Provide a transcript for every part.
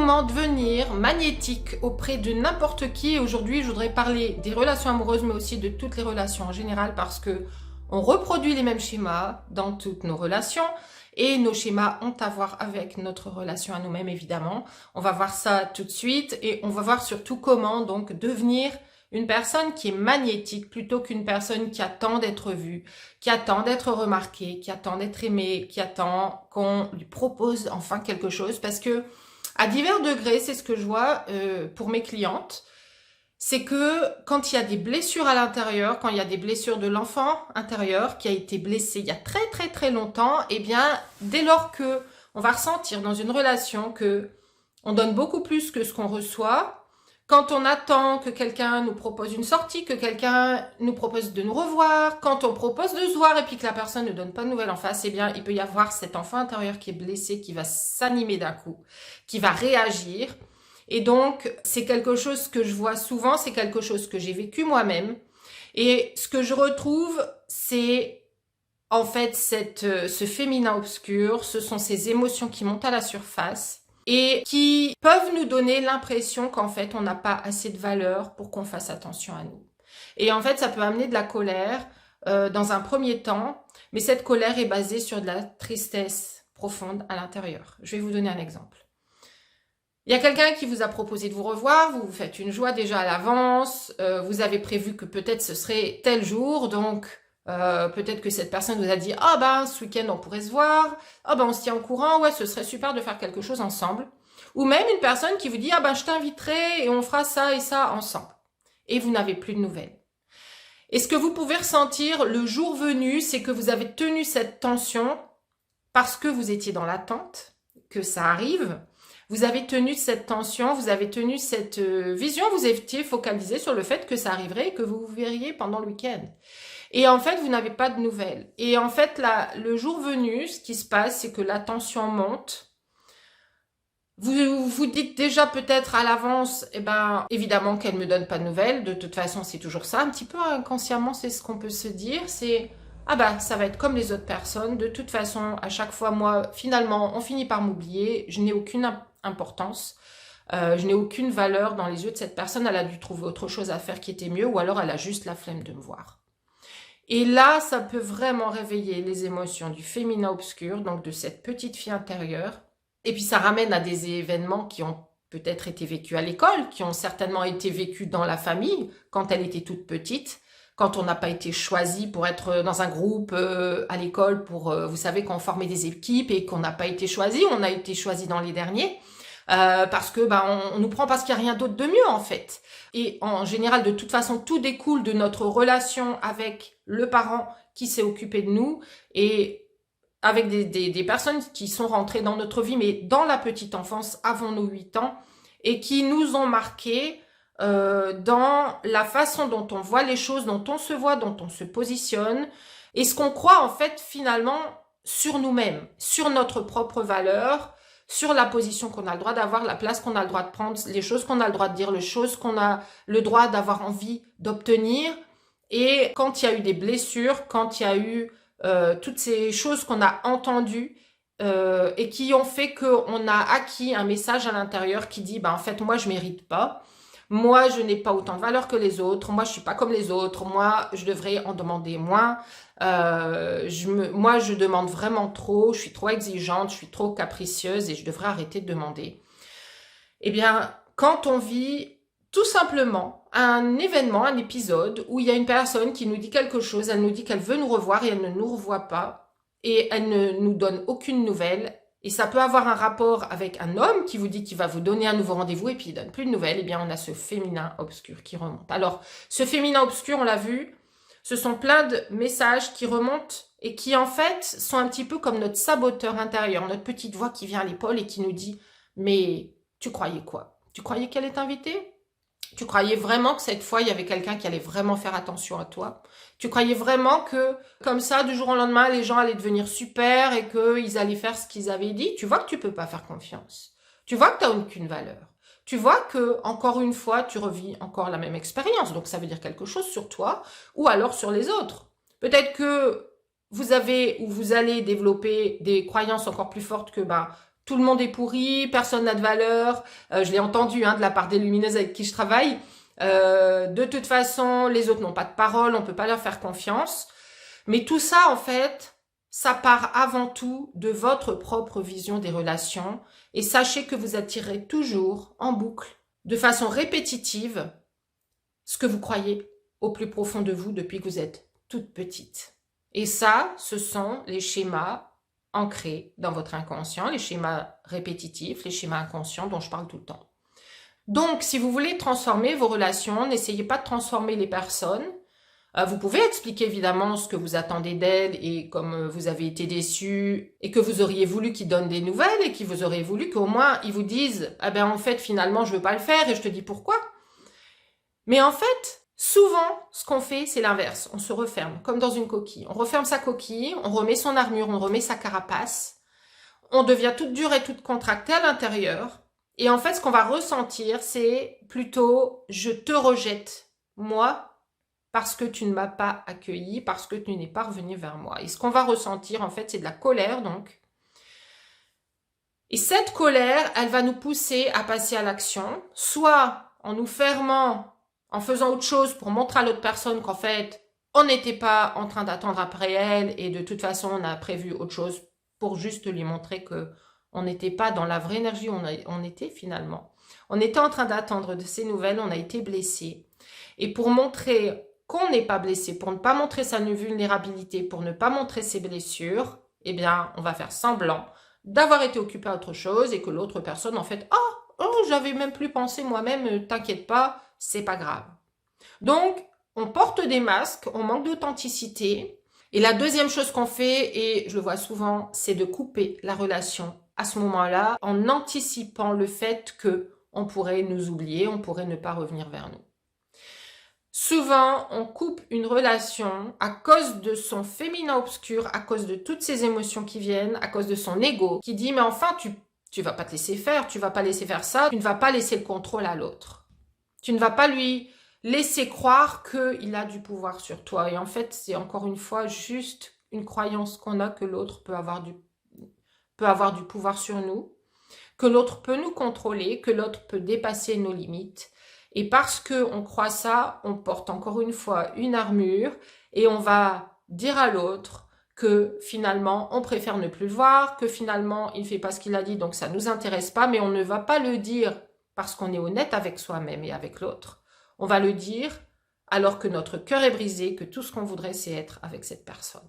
comment devenir magnétique auprès de n'importe qui. Et aujourd'hui, je voudrais parler des relations amoureuses, mais aussi de toutes les relations en général, parce que on reproduit les mêmes schémas dans toutes nos relations. Et nos schémas ont à voir avec notre relation à nous-mêmes, évidemment. On va voir ça tout de suite et on va voir surtout comment donc devenir une personne qui est magnétique plutôt qu'une personne qui attend d'être vue, qui attend d'être remarquée, qui attend d'être aimée, qui attend qu'on lui propose enfin quelque chose. Parce que à divers degrés, c'est ce que je vois pour mes clientes, c'est que quand il y a des blessures à l'intérieur, quand il y a des blessures de l'enfant intérieur qui a été blessé il y a très longtemps, eh bien, dès lors que on va ressentir dans une relation que on donne beaucoup plus que ce qu'on reçoit, quand on attend que quelqu'un nous propose une sortie, que quelqu'un nous propose de nous revoir, quand on propose de se voir et puis que la personne ne donne pas de nouvelles en face, eh bien, il peut y avoir cet enfant intérieur qui est blessé, qui va s'animer d'un coup, qui va réagir. Et donc, c'est quelque chose que je vois souvent, c'est quelque chose que j'ai vécu moi-même. Et ce que je retrouve, c'est en fait ce féminin obscur, ce sont ces émotions qui montent à la surface et qui peuvent nous donner l'impression qu'en fait, on n'a pas assez de valeur pour qu'on fasse attention à nous. Et en fait, ça peut amener de la colère dans un premier temps, mais cette colère est basée sur de la tristesse profonde à l'intérieur. Je vais vous donner un exemple. Il y a quelqu'un qui vous a proposé de vous revoir, vous vous faites une joie déjà à l'avance, vous avez prévu que peut-être ce serait tel jour, donc peut-être que cette personne vous a dit « Ah ben, ce week-end on pourrait se voir, ah ben on se tient au courant, ouais ce serait super de faire quelque chose ensemble. » Ou même une personne qui vous dit « Ah ben je t'inviterai et on fera ça et ça ensemble. » Et vous n'avez plus de nouvelles. Et ce que vous pouvez ressentir le jour venu, c'est que vous avez tenu cette tension parce que vous étiez dans l'attente, que ça arrive. Vous avez tenu cette tension, vous avez tenu cette vision, vous étiez focalisé sur le fait que ça arriverait et que vous vous verriez pendant le week-end. Et en fait, vous n'avez pas de nouvelles. Et en fait, là, le jour venu, ce qui se passe, c'est que la tension monte. Vous vous dites déjà peut-être à l'avance, eh ben, évidemment qu'elle me donne pas de nouvelles. De toute façon, c'est toujours ça. Un petit peu inconsciemment, c'est ce qu'on peut se dire. C'est ah bah ça va être comme les autres personnes. De toute façon, à chaque fois, moi, finalement, on finit par m'oublier. Je n'ai aucune importance. Je n'ai aucune valeur dans les yeux de cette personne. Elle a dû trouver autre chose à faire qui était mieux, ou alors elle a juste la flemme de me voir. Et là, ça peut vraiment réveiller les émotions du féminin obscur, donc de cette petite fille intérieure. Et puis ça ramène à des événements qui ont peut-être été vécus à l'école, qui ont certainement été vécus dans la famille, quand elle était toute petite, quand on n'a pas été choisi pour être dans un groupe à l'école, vous savez, quand on formait des équipes et qu'on n'a pas été choisi, on a été choisi dans les derniers. Parce que on nous prend parce qu'il n'y a rien d'autre de mieux en fait. Et en général, de toute façon, tout découle de notre relation avec le parent qui s'est occupé de nous et avec des personnes qui sont rentrées dans notre vie, mais dans la petite enfance, avant nos 8 ans, et qui nous ont marqués dans la façon dont on voit les choses, dont on se voit, dont on se positionne, et ce qu'on croit en fait finalement sur nous-mêmes, sur notre propre valeur, sur la position qu'on a le droit d'avoir, la place qu'on a le droit de prendre, les choses qu'on a le droit de dire, les choses qu'on a le droit d'avoir envie d'obtenir. Et quand il y a eu des blessures, quand il y a eu toutes ces choses qu'on a entendues et qui ont fait qu'on a acquis un message à l'intérieur qui dit en fait moi je mérite pas, moi je n'ai pas autant de valeur que les autres, moi je suis pas comme les autres, moi je devrais en demander moins. Moi, je demande vraiment trop, je suis trop exigeante, je suis trop capricieuse et je devrais arrêter de demander. Eh bien, quand on vit tout simplement un événement, un épisode où il y a une personne qui nous dit quelque chose, elle nous dit qu'elle veut nous revoir et elle ne nous revoit pas et elle ne nous donne aucune nouvelle, et ça peut avoir un rapport avec un homme qui vous dit qu'il va vous donner un nouveau rendez-vous et puis il donne plus de nouvelles, eh bien on a ce féminin obscur qui remonte. Alors, ce féminin obscur, on l'a vu, ce sont plein de messages qui remontent et qui, en fait, sont un petit peu comme notre saboteur intérieur, notre petite voix qui vient à l'épaule et qui nous dit « Mais tu croyais quoi? Tu croyais qu'elle est invitée? Tu croyais vraiment que cette fois, il y avait quelqu'un qui allait vraiment faire attention à toi? Tu croyais vraiment que, comme ça, du jour au lendemain, les gens allaient devenir super et qu'ils allaient faire ce qu'ils avaient dit? Tu vois que tu peux pas faire confiance. Tu vois que tu n'as aucune valeur. Tu vois que, encore une fois, tu revis encore la même expérience. Donc, ça veut dire quelque chose sur toi ou alors sur les autres. Peut-être que vous avez ou vous allez développer des croyances encore plus fortes que tout le monde est pourri, personne n'a de valeur. Je l'ai entendu de la part des lumineuses avec qui je travaille. De toute façon, les autres n'ont pas de parole, on peut pas leur faire confiance. Mais tout ça, en fait, ça part avant tout de votre propre vision des relations. Et sachez que vous attirez toujours en boucle, de façon répétitive, ce que vous croyez au plus profond de vous depuis que vous êtes toute petite. Et ça, ce sont les schémas ancrés dans votre inconscient, les schémas répétitifs, les schémas inconscients dont je parle tout le temps. Donc, si vous voulez transformer vos relations, n'essayez pas de transformer les personnes. Vous pouvez expliquer évidemment ce que vous attendez d'elles et comme vous avez été déçu et que vous auriez voulu qu'ils donnent des nouvelles et qu'ils vous auraient voulu qu'au moins ils vous disent « Ah ben en fait finalement je veux pas le faire et je te dis pourquoi ». Mais en fait, souvent ce qu'on fait c'est l'inverse, on se referme comme dans une coquille. On referme sa coquille, on remet son armure, on remet sa carapace, on devient toute dure et toute contractée à l'intérieur et en fait ce qu'on va ressentir c'est plutôt « je te rejette, moi ». Parce que tu ne m'as pas accueilli, parce que tu n'es pas revenu vers moi. Et ce qu'on va ressentir, en fait, c'est de la colère, donc. Et cette colère, elle va nous pousser à passer à l'action, soit en nous fermant, en faisant autre chose pour montrer à l'autre personne qu'en fait, on n'était pas en train d'attendre après elle, et de toute façon, on a prévu autre chose pour juste lui montrer que on n'était pas dans la vraie énergie où on était finalement. On était en train d'attendre de ces nouvelles, on a été blessé. Et pour montrer qu'on n'est pas blessé, pour ne pas montrer sa vulnérabilité, pour ne pas montrer ses blessures, eh bien, on va faire semblant d'avoir été occupé à autre chose et que l'autre personne, en fait, « Oh, j'avais même plus pensé moi-même, t'inquiète pas, c'est pas grave. » Donc, on porte des masques, on manque d'authenticité. Et la deuxième chose qu'on fait, et je le vois souvent, c'est de couper la relation à ce moment-là en anticipant le fait que on pourrait nous oublier, on pourrait ne pas revenir vers nous. Souvent, on coupe une relation à cause de son féminin obscur, à cause de toutes ces émotions qui viennent, à cause de son ego, qui dit « mais enfin, tu vas pas te laisser faire, tu vas pas laisser faire ça, tu ne vas pas laisser le contrôle à l'autre. Tu ne vas pas lui laisser croire qu'il a du pouvoir sur toi. » Et en fait, c'est encore une fois juste une croyance qu'on a que l'autre peut avoir du pouvoir sur nous, que l'autre peut nous contrôler, que l'autre peut dépasser nos limites. Et parce qu'on croit ça, on porte encore une fois une armure et on va dire à l'autre que finalement, on préfère ne plus le voir, que finalement, il ne fait pas ce qu'il a dit, donc ça ne nous intéresse pas, mais on ne va pas le dire parce qu'on est honnête avec soi-même et avec l'autre. On va le dire alors que notre cœur est brisé, que tout ce qu'on voudrait, c'est être avec cette personne.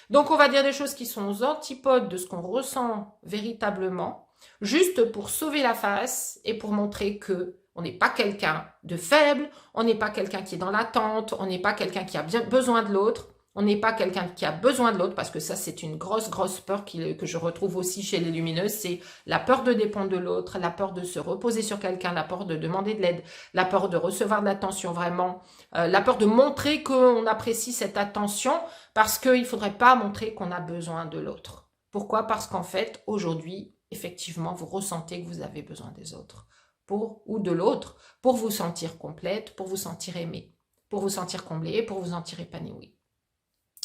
Donc, on va dire des choses qui sont aux antipodes de ce qu'on ressent véritablement, juste pour sauver la face et pour montrer que on n'est pas quelqu'un de faible, on n'est pas quelqu'un qui est dans l'attente, on n'est pas quelqu'un qui a bien besoin de l'autre, on n'est pas quelqu'un qui a besoin de l'autre, parce que ça, c'est une grosse peur que je retrouve aussi chez les lumineuses, c'est la peur de dépendre de l'autre, la peur de se reposer sur quelqu'un, la peur de demander de l'aide, la peur de recevoir de l'attention vraiment, la peur de montrer qu'on apprécie cette attention, parce qu'il ne faudrait pas montrer qu'on a besoin de l'autre. Pourquoi? Parce qu'en fait, aujourd'hui, effectivement, vous ressentez que vous avez besoin des autres. Ou de l'autre, pour vous sentir complète, pour vous sentir aimée, pour vous sentir comblée, pour vous sentir épanouie.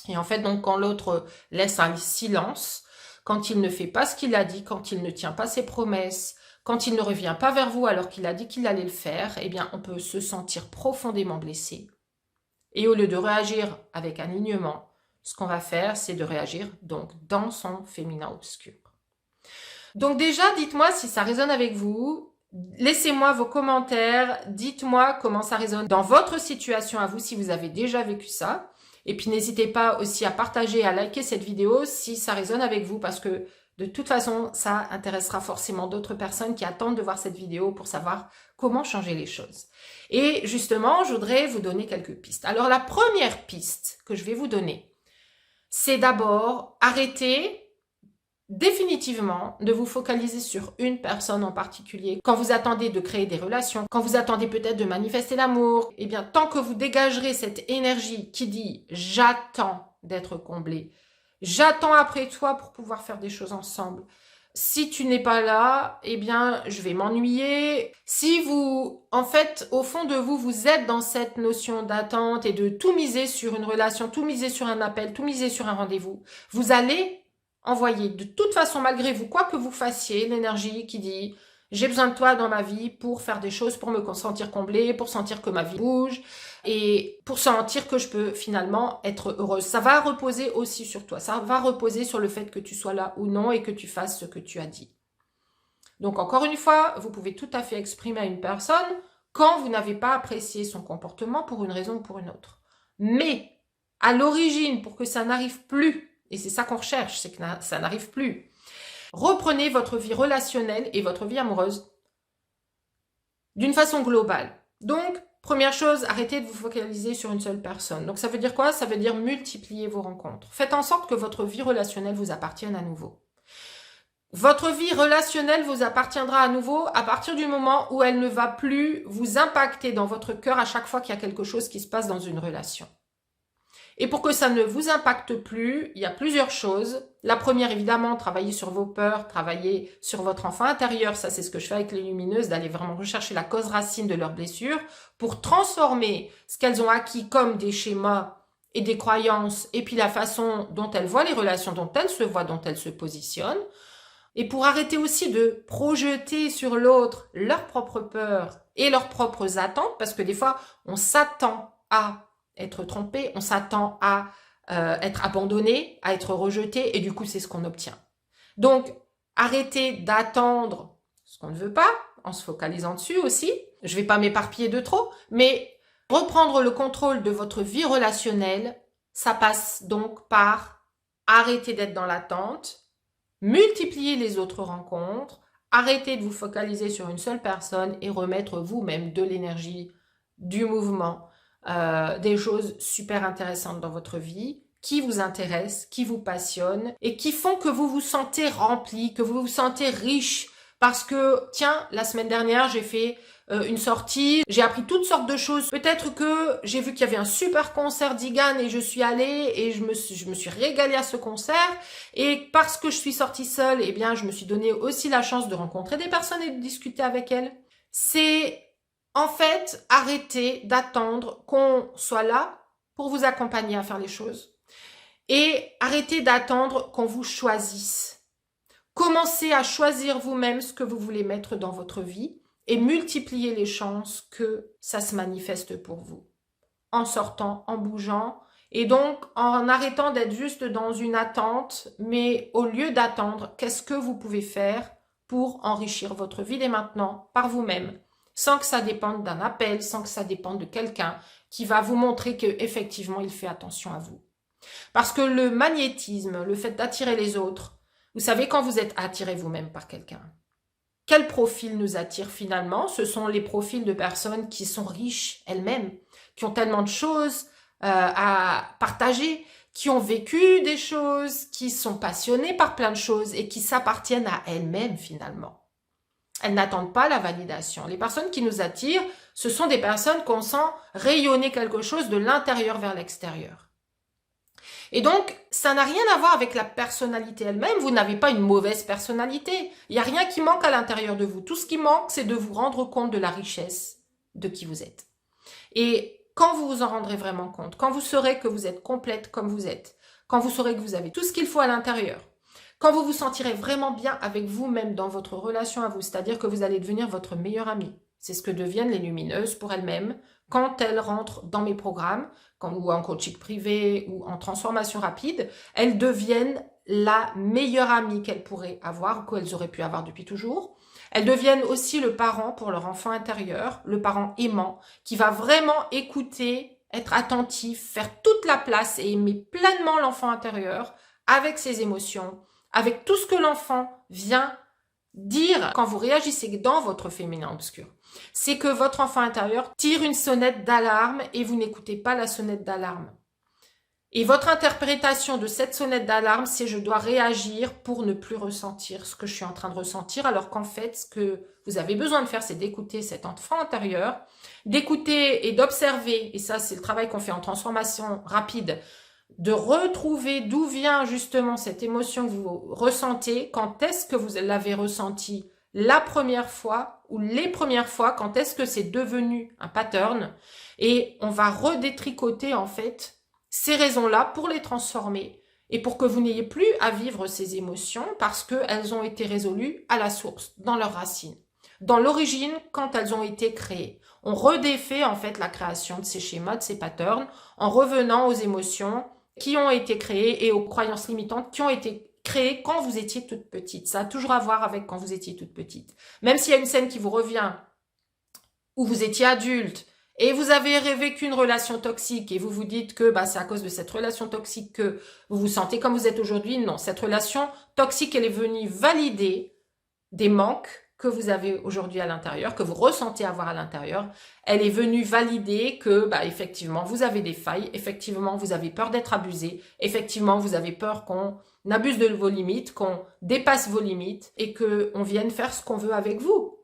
Et en fait, donc, quand l'autre laisse un silence, quand il ne fait pas ce qu'il a dit, quand il ne tient pas ses promesses, quand il ne revient pas vers vous alors qu'il a dit qu'il allait le faire, eh bien, on peut se sentir profondément blessé. Et au lieu de réagir avec alignement, ce qu'on va faire, c'est de réagir donc dans son féminin obscur. Donc déjà, dites-moi si ça résonne avec vous. Laissez-moi vos commentaires, dites-moi comment ça résonne dans votre situation à vous, si vous avez déjà vécu ça. Et puis n'hésitez pas aussi à partager, à liker cette vidéo si ça résonne avec vous, parce que de toute façon, ça intéressera forcément d'autres personnes qui attendent de voir cette vidéo pour savoir comment changer les choses. Et justement, je voudrais vous donner quelques pistes. Alors la première piste que je vais vous donner, c'est d'abord arrêter définitivement de vous focaliser sur une personne en particulier. Quand vous attendez de créer des relations, quand vous attendez peut-être de manifester l'amour, eh bien, tant que vous dégagerez cette énergie qui dit « j'attends d'être comblé », « j'attends après toi pour pouvoir faire des choses ensemble », si tu n'es pas là, eh bien, je vais m'ennuyer. Si vous, en fait, au fond de vous, vous êtes dans cette notion d'attente et de tout miser sur une relation, tout miser sur un appel, tout miser sur un rendez-vous, vous allez envoyer de toute façon, malgré vous, quoi que vous fassiez, l'énergie qui dit « j'ai besoin de toi dans ma vie pour faire des choses, pour me sentir comblée, pour sentir que ma vie bouge et pour sentir que je peux finalement être heureuse ». Ça va reposer aussi sur toi, ça va reposer sur le fait que tu sois là ou non et que tu fasses ce que tu as dit. Donc encore une fois, vous pouvez tout à fait exprimer à une personne quand vous n'avez pas apprécié son comportement pour une raison ou pour une autre. Mais à l'origine, pour que ça n'arrive plus, et c'est ça qu'on recherche, c'est que ça n'arrive plus, reprenez votre vie relationnelle et votre vie amoureuse d'une façon globale. Donc, première chose, arrêtez de vous focaliser sur une seule personne. Donc ça veut dire quoi? Ça veut dire multiplier vos rencontres. Faites en sorte que votre vie relationnelle vous appartienne à nouveau. Votre vie relationnelle vous appartiendra à nouveau à partir du moment où elle ne va plus vous impacter dans votre cœur à chaque fois qu'il y a quelque chose qui se passe dans une relation. Et pour que ça ne vous impacte plus, il y a plusieurs choses. La première, évidemment, travailler sur vos peurs, travailler sur votre enfant intérieur. Ça, c'est ce que je fais avec les lumineuses, d'aller vraiment rechercher la cause racine de leurs blessures pour transformer ce qu'elles ont acquis comme des schémas et des croyances, et puis la façon dont elles voient les relations, dont elles se voient, dont elles se positionnent. Et pour arrêter aussi de projeter sur l'autre leurs propres peurs et leurs propres attentes, parce que des fois, on s'attend à être trompé, on s'attend à être abandonné, à être rejeté, et du coup, c'est ce qu'on obtient. Donc, arrêtez d'attendre ce qu'on ne veut pas, en se focalisant dessus aussi. Je ne vais pas m'éparpiller de trop, mais reprendre le contrôle de votre vie relationnelle, ça passe donc par arrêter d'être dans l'attente, multiplier les autres rencontres, arrêtez de vous focaliser sur une seule personne et remettre vous-même de l'énergie, du mouvement, des choses super intéressantes dans votre vie, qui vous intéressent, qui vous passionnent et qui font que vous vous sentez rempli, que vous vous sentez riche. Parce que, tiens, la semaine dernière, j'ai fait une sortie, j'ai appris toutes sortes de choses. Peut-être que j'ai vu qu'il y avait un super concert d'Igan et je suis allée et je me suis régalée à ce concert. Et parce que je suis sortie seule, eh bien, je me suis donné aussi la chance de rencontrer des personnes et de discuter avec elles. C'est en fait arrêter d'attendre qu'on soit là pour vous accompagner à faire les choses. Et arrêtez d'attendre qu'on vous choisisse. Commencez à choisir vous-même ce que vous voulez mettre dans votre vie et multipliez les chances que ça se manifeste pour vous. En sortant, en bougeant et donc en arrêtant d'être juste dans une attente, mais au lieu d'attendre, qu'est-ce que vous pouvez faire pour enrichir votre vie dès maintenant par vous-même, sans que ça dépende d'un appel, sans que ça dépende de quelqu'un qui va vous montrer qu'effectivement il fait attention à vous. Parce que le magnétisme, le fait d'attirer les autres, vous savez quand vous êtes attiré vous-même par quelqu'un, quel profil nous attire finalement? Ce sont les profils de personnes qui sont riches elles-mêmes, qui ont tellement de choses à partager, qui ont vécu des choses, qui sont passionnées par plein de choses et qui s'appartiennent à elles-mêmes finalement. Elles n'attendent pas la validation. Les personnes qui nous attirent, ce sont des personnes qu'on sent rayonner quelque chose de l'intérieur vers l'extérieur. Et donc, ça n'a rien à voir avec la personnalité elle-même. Vous n'avez pas une mauvaise personnalité. Il n'y a rien qui manque à l'intérieur de vous. Tout ce qui manque, c'est de vous rendre compte de la richesse de qui vous êtes. Et quand vous vous en rendrez vraiment compte, quand vous saurez que vous êtes complète comme vous êtes, quand vous saurez que vous avez tout ce qu'il faut à l'intérieur, quand vous vous sentirez vraiment bien avec vous-même dans votre relation à vous, c'est-à-dire que vous allez devenir votre meilleure amie. C'est ce que deviennent les lumineuses pour elles-mêmes quand elles rentrent dans mes programmes, ou en coaching privé, ou en transformation rapide. Elles deviennent la meilleure amie qu'elles pourraient avoir, ou qu'elles auraient pu avoir depuis toujours. Elles deviennent aussi le parent pour leur enfant intérieur, le parent aimant, qui va vraiment écouter, être attentif, faire toute la place et aimer pleinement l'enfant intérieur, avec ses émotions, avec tout ce que l'enfant vient dire quand vous réagissez dans votre féminin obscur. C'est que votre enfant intérieur tire une sonnette d'alarme et vous n'écoutez pas la sonnette d'alarme. Et votre interprétation de cette sonnette d'alarme, c'est je dois réagir pour ne plus ressentir ce que je suis en train de ressentir, alors qu'en fait, ce que vous avez besoin de faire, c'est d'écouter cet enfant intérieur, d'écouter et d'observer, et ça c'est le travail qu'on fait en transformation rapide, de retrouver d'où vient justement cette émotion que vous ressentez, quand est-ce que vous l'avez ressentie la première fois ou les premières fois, quand est-ce que c'est devenu un pattern, et on va redétricoter en fait ces raisons-là pour les transformer et pour que vous n'ayez plus à vivre ces émotions parce qu'elles ont été résolues à la source, dans leurs racines, dans l'origine quand elles ont été créées. On redéfait en fait la création de ces schémas, de ces patterns, en revenant aux émotions qui ont été créées et aux croyances limitantes qui ont été créées quand vous étiez toute petite. Ça a toujours à voir avec quand vous étiez toute petite. Même s'il y a une scène qui vous revient, où vous étiez adulte, et vous avez vécu une relation toxique, et vous vous dites que c'est à cause de cette relation toxique que vous vous sentez comme vous êtes aujourd'hui, non. Cette relation toxique, elle est venue valider des manques que vous avez aujourd'hui à l'intérieur, que vous ressentez avoir à l'intérieur. Elle est venue valider que, effectivement, vous avez des failles, effectivement, vous avez peur d'être abusé, effectivement, vous avez peur qu'on abuse de vos limites, qu'on dépasse vos limites et qu'on vienne faire ce qu'on veut avec vous.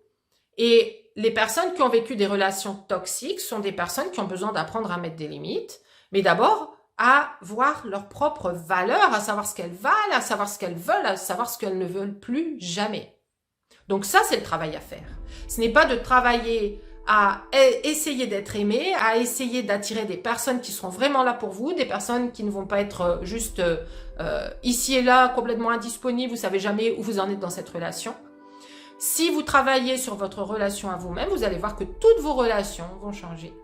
Et les personnes qui ont vécu des relations toxiques sont des personnes qui ont besoin d'apprendre à mettre des limites, mais d'abord à voir leurs propres valeurs, à savoir ce qu'elles valent, à savoir ce qu'elles veulent, à savoir ce qu'elles ne veulent plus jamais. Donc ça, c'est le travail à faire. Ce n'est pas de travailler à essayer d'être aimé, à essayer d'attirer des personnes qui seront vraiment là pour vous, des personnes qui ne vont pas être juste ici et là, complètement indisponibles, vous ne savez jamais où vous en êtes dans cette relation. Si vous travaillez sur votre relation à vous-même, vous allez voir que toutes vos relations vont changer.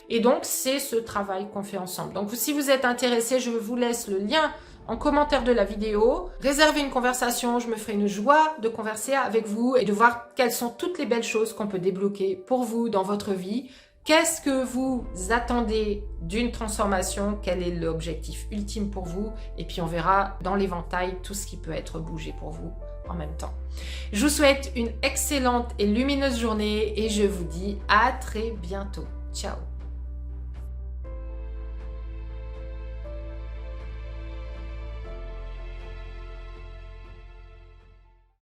Et donc, c'est ce travail qu'on fait ensemble. Donc, si vous êtes intéressé, je vous laisse le lien en commentaire de la vidéo. Réservez une conversation, je me ferai une joie de converser avec vous et de voir quelles sont toutes les belles choses qu'on peut débloquer pour vous dans votre vie. Qu'est-ce que vous attendez d'une transformation? Quel est l'objectif ultime pour vous? Et puis, on verra dans l'éventail tout ce qui peut être bougé pour vous en même temps. Je vous souhaite une excellente et lumineuse journée et je vous dis à très bientôt. Ciao!